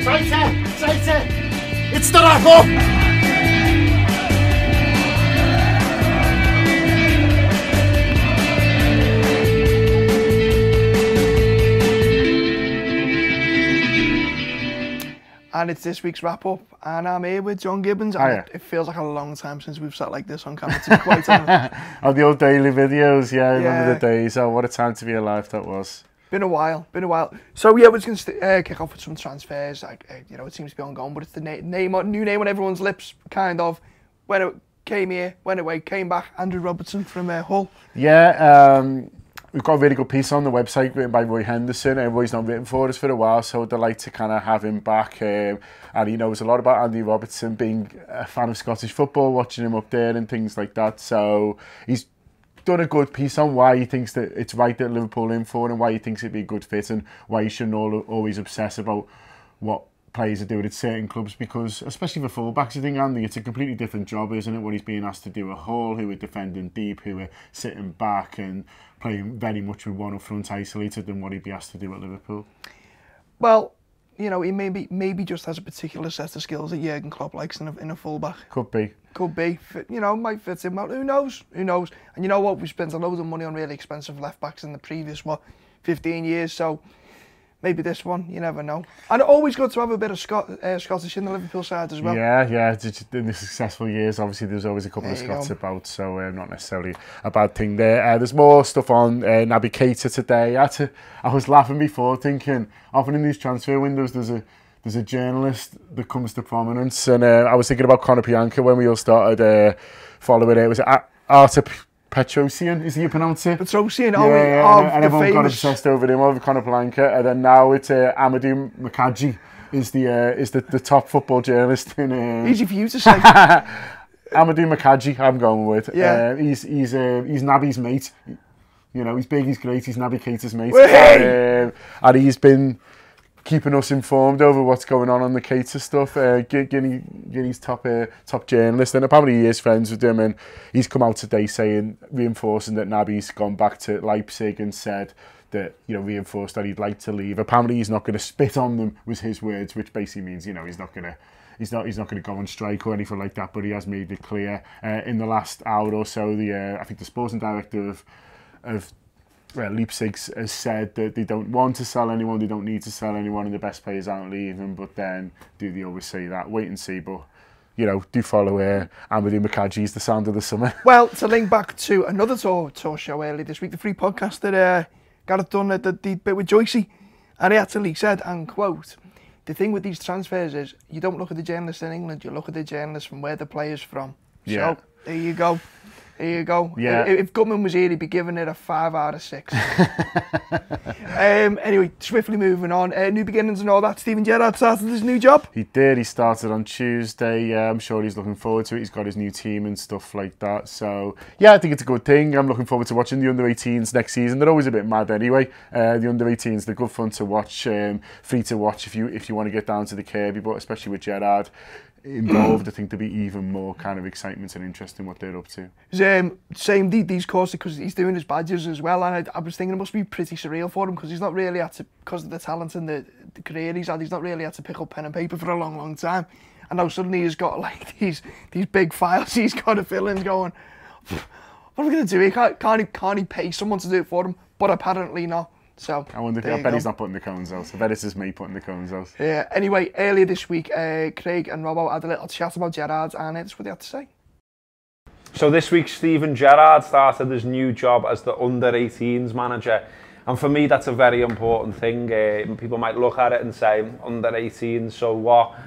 It's the wrap-up! And it's this week's wrap-up, and I'm here with John Gibbons. And it feels like a long time since we've sat like this on camera. It's quite on the old daily videos, I remember the days. Oh, what a time to be alive that was. Been a while. So yeah, we're just going to kick off with some transfers. It seems to be ongoing, but it's the new name on everyone's lips, kind of. When it came here, went away, came back. Andrew Robertson from Hull. Yeah, we've got a really good piece on the website written by Roy Henderson. Roy's not written for us for a while, so I'd like to kind of have him back. And he knows a lot about Andy Robertson, being a fan of Scottish football, watching him up there and things like that. So he's done a good piece on why he thinks that it's right that Liverpool in for and why he thinks it'd be a good fit and why you shouldn't always obsess about what players are doing at certain clubs, because especially for fullbacks, I think, Andy, it's a completely different job, isn't it, what he's being asked to do at Hull, who are defending deep, who are sitting back and playing very much with one up front isolated, than what he'd be asked to do at Liverpool. Well, he maybe just has a particular set of skills that Jurgen Klopp likes in a fullback. Could be. Might fit him. Who knows? And you know what? We spent a load of money on really expensive left backs in the previous 15 years. So maybe this one, you never know. And always good to have a bit of Scottish in the Liverpool side as well. Yeah. In the successful years, obviously, there's always a couple of Scots about, so not necessarily a bad thing there. There's more stuff on Naby Keita today. I was laughing before, thinking, often in these transfer windows, there's a journalist that comes to prominence, and I was thinking about Conor Pianka when we all started following it. Was it Artur Petrosian, is he you pronounce it? Petrosian, and everyone got obsessed over him, over Conor Pianka, and then now it's Amadou Makaji is the top football journalist in. Easy for you to say. Amadou Makaji, I'm going with. Yeah. He's Naby's mate. He's big, he's great, he's Naby Keita's mate. And he's been keeping us informed over what's going on the Keita stuff. Guinea's top journalist, and apparently he is friends with him, and he's come out today reinforcing that Naby's gone back to Leipzig and said that, reinforced that he'd like to leave. Apparently he's not going to spit on them, was his words, which basically means, he's not going to go on strike or anything like that, but he has made it clear in the last hour or so. I think the sporting director of Leipzig has said that they don't want to sell anyone, they don't need to sell anyone, and the best players aren't leaving. But then, do they always say that? Wait and see. But do follow Amadou Makaji's the sound of the summer. Well, to link back to another tour show earlier this week, the free podcast that Gareth done at the bit with Joycey, and he actually said, and quote, "The thing with these transfers is you don't look at the journalists in England, you look at the journalists from where the player's from." Yeah. So there you go. Yeah. If Gutman was here, he'd be giving it a 5 out of 6. Anyway, swiftly moving on. New beginnings and all that. Steven Gerrard started his new job. He did. He started on Tuesday. I'm sure he's looking forward to it. He's got his new team and stuff like that. So, yeah, I think it's a good thing. I'm looking forward to watching the under-18s next season. They're always a bit mad anyway. The under-18s, they're good fun to watch. Free to watch if you want to get down to the Kirby, but especially with Gerrard involved, I think there'll be even more kind of excitement and interest in what they're up to. Same these courses, because he's doing his badges as well, and I was thinking it must be pretty surreal for him, because he's not really had to, because of the talent and the career he's not really had to pick up pen and paper for a long time, and now suddenly he's got like these big files he's got to fill in, going, what are we going to do? Can't he pay someone to do it for him? But apparently not. So I bet he's not putting the cones out. I bet it's just me putting the cones out. Yeah. Anyway, earlier this week, Craig and Robbo had a little chat about Gerrard, and that's what they had to say. So this week, Steven Gerrard started his new job as the under-18s manager, and for me, that's a very important thing. People might look at it and say, under-18s, so what?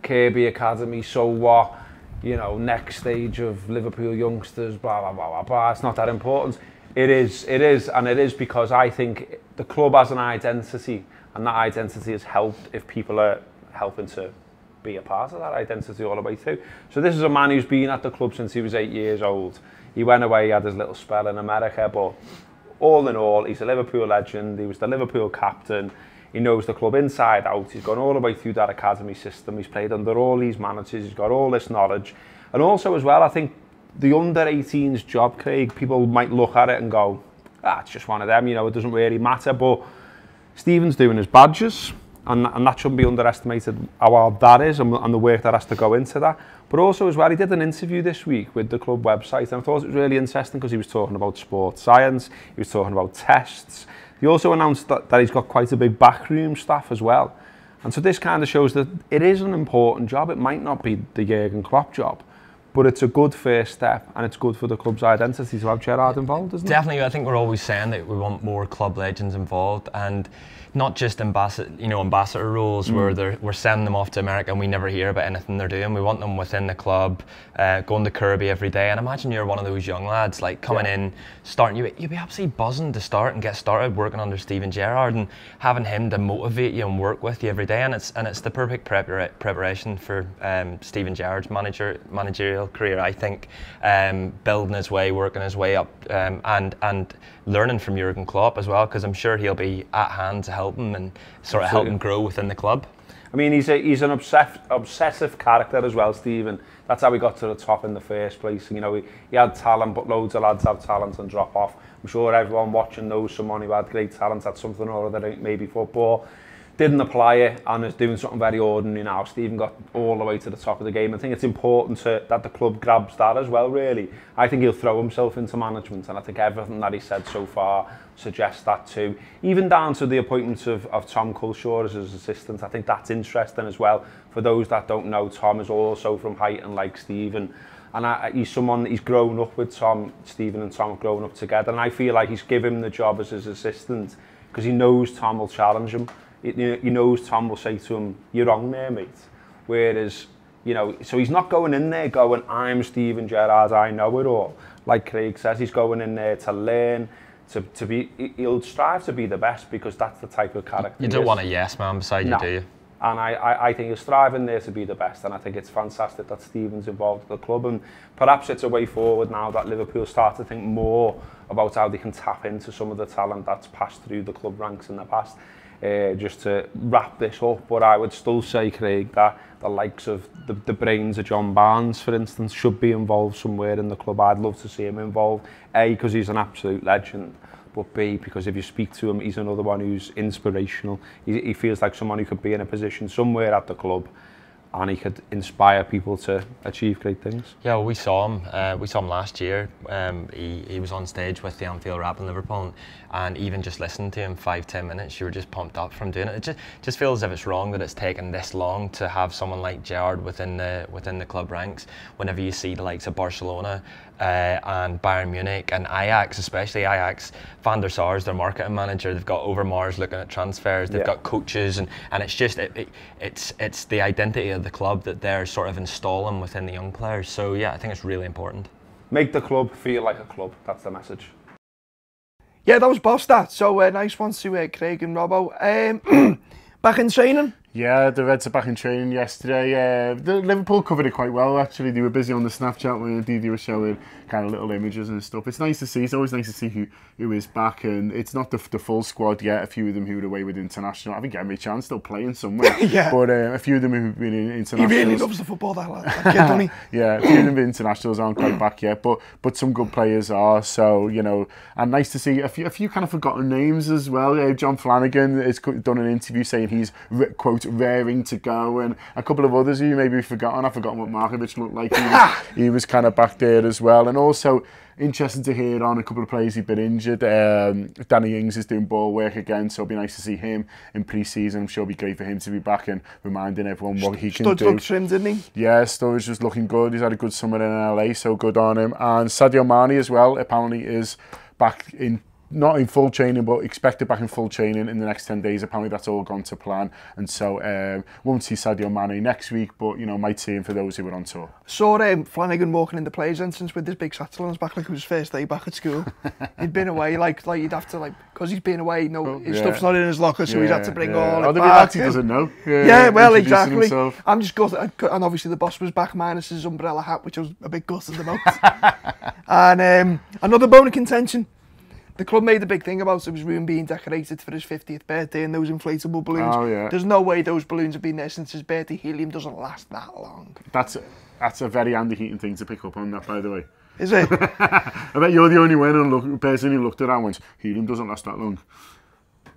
Kirby Academy, so what? Next stage of Liverpool youngsters, blah blah blah blah blah. It's not that important. It is because I think the club has an identity, and that identity is helped if people are helping to be a part of that identity all the way through. So this is a man who's been at the club since he was 8 years old. He went away, he had his little spell in America, but all in all, he's a Liverpool legend. He was the Liverpool captain. He knows the club inside out. He's gone all the way through that academy system. He's played under all these managers. He's got all this knowledge. And also as well, I think the under-18s job, Craig, people might look at it and go, it's just one of them, it doesn't really matter. But Steven's doing his badges, And that shouldn't be underestimated how hard that is and the work that has to go into that. But also as well, he did an interview this week with the club website, and I thought it was really interesting because he was talking about sports science, he was talking about tests. He also announced that he's got quite a big backroom staff as well. And so this kind of shows that it is an important job. It might not be the Jurgen Klopp job, but it's a good first step, and it's good for the club's identity to have Gerrard involved, isn't it? Definitely, I think we're always saying that we want more club legends involved, and not just ambassador roles where we're sending them off to America and we never hear about anything they're doing. We want them within the club, going to Kirby every day. And imagine you're one of those young lads like coming in, starting. You'd be absolutely buzzing to start and get started working under Steven Gerrard and having him to motivate you and work with you every day. And it's the perfect preparation for Steven Gerrard's managerial career. I think building his way, working his way up, and learning from Jurgen Klopp as well, because I'm sure he'll be at hand to help him and sort of help him grow within the club. I mean, he's an obsessive character as well, Steven. That's how he got to the top in the first place. You know, he had talent, but loads of lads have talent and drop off. I'm sure everyone watching knows someone who had great talent at something or other, maybe football, didn't apply it and is doing something very ordinary now. Steven got all the way to the top of the game. I think it's important that the club grabs that as well, really. I think he'll throw himself into management, and I think everything that he said so far suggests that too. Even down to the appointment of Tom Culshaw as his assistant. I think that's interesting as well. For those that don't know, Tom is also from Highton like Steven. And he's someone, he's grown up with Tom. Steven and Tom have grown up together. And I feel like he's given him the job as his assistant because he knows Tom will challenge him. He knows Tom will say to him, "You're wrong there, mate." Whereas, you know, so he's not going in there going, "I'm Steven Gerrard, I know it all." Like Craig says, he's going in there to learn, to be. He'll strive to be the best because that's the type of character. You don't want a yes man beside you, do you? And I think he's striving there to be the best, and I think it's fantastic that Steven's involved at the club, and perhaps it's a way forward now that Liverpool start to think more about how they can tap into some of the talent that's passed through the club ranks in the past. Just to wrap this up, but I would still say, Craig, that the likes of the brains of John Barnes, for instance, should be involved somewhere in the club. I'd love to see him involved, A, because he's an absolute legend, but B, because if you speak to him, he's another one who's inspirational. He feels like someone who could be in a position somewhere at the club and he could inspire people to achieve great things. Yeah, well, we saw him last year. He was on stage with the Anfield rap in Liverpool, and even just listening to him 5-10 minutes, you were just pumped up from doing it. It just feels as if it's wrong that it's taken this long to have someone like Gerrard within the club ranks. Whenever you see the likes of Barcelona and Bayern Munich and Ajax, especially Ajax, Van der Sar is their marketing manager. They've got Overmars looking at transfers. They've got coaches, and it's just it's the identity of the club that they're sort of installing within the young players. So yeah, I think it's really important. Make the club feel like a club. That's the message. Yeah, that was boss that. So nice one to Craig and Robbo. Back in training. Yeah, the Reds are back in training yesterday. The Liverpool covered it quite well, actually. They were busy on the Snapchat where they were showing kind of little images and stuff. It's nice to see. It's always nice to see who is back, and it's not the full squad yet. A few of them who are away with international. I think Emre Can's still playing somewhere. Yeah. But a few of them who've been in internationals. He really loves the football, that kid, doesn't he? Yeah, a few of them internationals aren't quite back yet, but some good players are. So, you know, and nice to see a few kind of forgotten names as well. John Flanagan has done an interview saying he's, quote, raring to go, and a couple of others who you maybe forgotten. I've forgotten what Markovic looked like. He was kind of back there as well, and also interesting to hear on a couple of players who've been injured. Danny Ings is doing ball work again, so it'll be nice to see him in pre-season. I'm sure it'll be great for him to be back and reminding everyone what he can do. Studge looked trimmed, didn't he? Yeah, Sturridge was looking good. He's had a good summer in LA, so good on him. And Sadio Mane as well, apparently is back in, not in full training, but expected back in full training in the next 10 days. Apparently that's all gone to plan, and so won't see Sadio Mane next week, but you know, might see him for those who were on tour. Saw Flanagan walking in the players' entrance with this big satchel on his back like it was his first day back at school. He'd been away, like you'd have to, because he's been away, his stuff's not in his locker, so he's had to bring all it back. He doesn't know. Yeah, well, exactly. Himself. I'm just gutted, and obviously the boss was back minus his umbrella hat, which I was a bit gutted about. And another bone of contention. The club made a big thing about his room being decorated for his 50th birthday and those inflatable balloons. Oh, yeah. There's no way those balloons have been there since his birthday. Helium doesn't last that long. That's a very Andy Heaton thing to pick up on, that, by the way. Is it? I bet you're the only person who looked at that and went, helium doesn't last that long.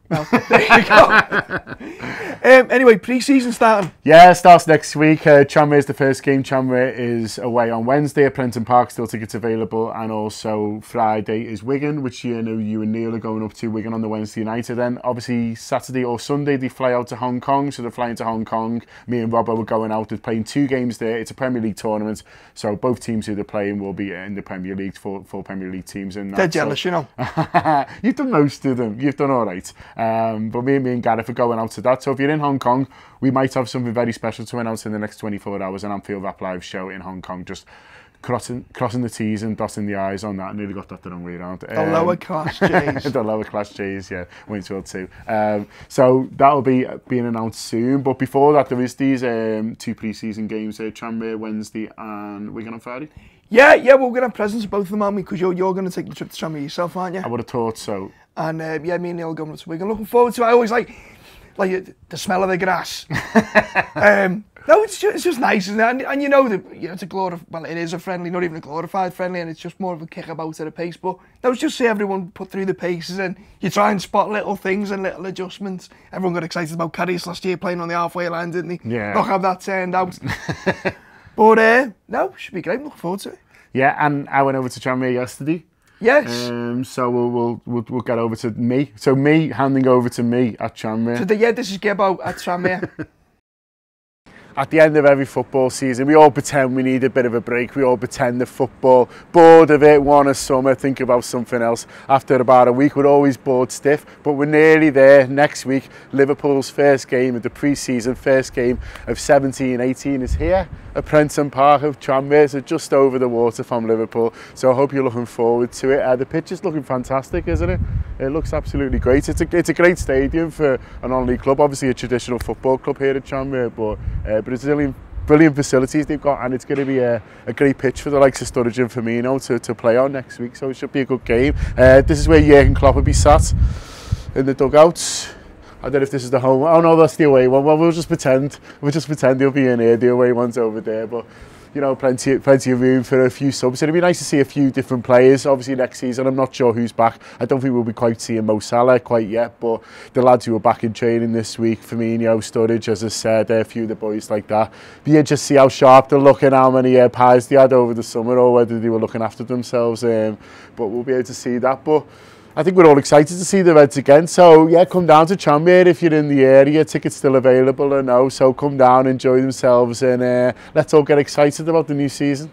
Well, there you go. Anyway, pre-season starting. Yeah, it starts next week. Tranmere is the first game. Tranmere is away on Wednesday at Prenton Park. Still tickets available. And also Friday is Wigan, which you know you and Neil are going up to Wigan on the Wednesday night. And then obviously Saturday or Sunday they fly out to Hong Kong. So they're flying to Hong Kong. Me and Robbo were going out. They're playing 2 games there. It's a Premier League tournament. So both teams who they're playing will be in the Premier League, four Premier League teams. And they're jealous, you know. You've done most of them. You've done all right. But me and Gareth are going out to that. So if you're in Hong Kong, we might have something very special to announce in the next 24 hours, an Anfield Rap Live show in Hong Kong. Just crossing the T's and dotting the I's on that. I nearly got that the wrong way around. The lower class J's. The lower class J's, yeah. Went to 2. So that'll be being announced soon. But before that, there is these 2 pre-season games, Tranmere Wednesday and Wigan on Friday. Yeah, we're going to have presents of both of them, aren't we? Because you're going to take the trip to Tranmere yourself, aren't you? I would have thought so. And yeah, me and Neil are going to Wigan. Looking forward to it. I always like the smell of the grass. No, it's just nice, isn't it? And you know that it's it is a friendly, not even a glorified friendly, and it's just more of a kick about at a pace. But no, it's just see everyone put through the paces, and you try and spot little things and little adjustments. Everyone got excited about Carrius last year playing on the halfway line, didn't he? Yeah. Not have that turned out. But no, should be great. Looking forward to it. Yeah, and I went over to Tranmere yesterday. Yes. So we'll get over to me. So me handing over to me at Tranmere. So this is Gebo at Tranmere. At the end of every football season, we all pretend we need a bit of a break. We all pretend the football, bored of it, want a summer, think about something else. After about a week, we're always bored stiff, but we're nearly there. Next week, Liverpool's first game of the pre-season, first game of 17-18 is here at Prenton Park of Tranmere, so just over the water from Liverpool. So I hope you're looking forward to it. The pitch is looking fantastic, isn't it? It looks absolutely great. It's a great stadium for an non-league club, obviously a traditional football club here at Tranmere, but it's brilliant facilities they've got, and it's going to be a great pitch for the likes of Sturridge and Firmino to play on next week, so it should be a good game. This is where Jurgen Klopp will be sat in the dugouts. I don't know if this is the home. Oh no, that's the away one. Well, we'll just pretend he'll be in here. The away one's over there, but you know, plenty of room for a few subs. It'd be nice to see a few different players. Obviously next season, I'm not sure who's back. I don't think we'll be quite seeing Mo Salah quite yet, but the lads who are back in training this week, Firmino, Sturridge, as I said, a few of the boys like that. Be interested to see how sharp they're looking, how many pies they had over the summer, or whether they were looking after themselves. But we'll be able to see that. But I think we're all excited to see the Reds again. So yeah, come down to Tranmere if you're in the area. Tickets still available, I know. So come down, enjoy themselves, and let's all get excited about the new season.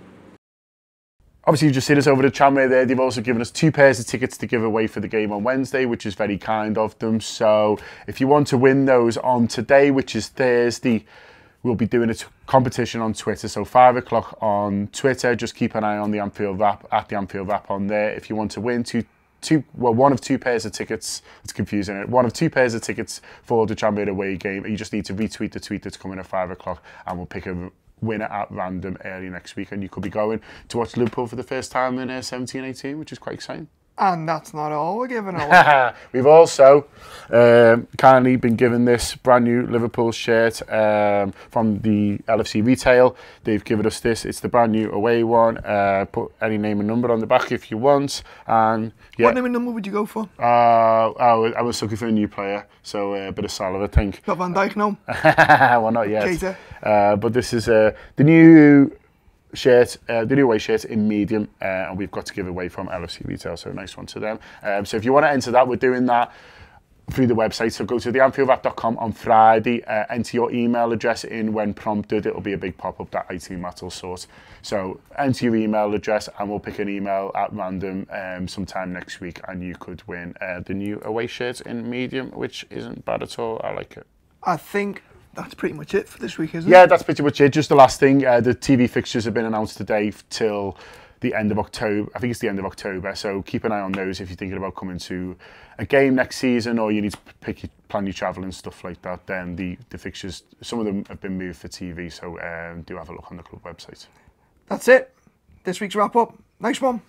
Obviously, you've just seen us over to Tranmere there. They've also given us 2 pairs of tickets to give away for the game on Wednesday, which is very kind of them. So if you want to win those on today, which is Thursday, we'll be doing a competition on Twitter. So 5 o'clock on Twitter. Just keep an eye on the Anfield Rap, at the Anfield Rap on there. If you want to win one of 2 pairs of tickets, it's confusing, one of 2 pairs of tickets for the Tranmere away game. You just need to retweet the tweet that's coming at 5 o'clock, and we'll pick a winner at random early next week, and you could be going to watch Liverpool for the first time in 17-18, which is quite exciting. And that's not all we're giving away. We've also kindly been given this brand new Liverpool shirt from the LFC Retail. They've given us this. It's the brand new away one. Put any name and number on the back if you want. And yeah. What name and number would you go for? I was looking for a new player, so a bit of Salah, I think. Not Van Dijk, no? Well, not yet. Keita. But this is the new shirt, the new away shirt in medium, and we've got to give away from LFC Retail, so a nice one to them. So if you want to enter that, we're doing that through the website. So go to theanfieldwrap.com on Friday, enter your email address in when prompted. It'll be a big pop-up that IT Matt will sort. So enter your email address and we'll pick an email at random sometime next week, and you could win the new away shirt in medium, which isn't bad at all. I like it. I think that's pretty much it for this week, isn't it? Yeah, that's pretty much it. Just the last thing, the TV fixtures have been announced today till the end of October. I think it's the end of October, so keep an eye on those if you're thinking about coming to a game next season, or you need to plan your travel and stuff like that. Then the fixtures, some of them have been moved for TV, so do have a look on the club website. That's it. This week's wrap up. Nice one.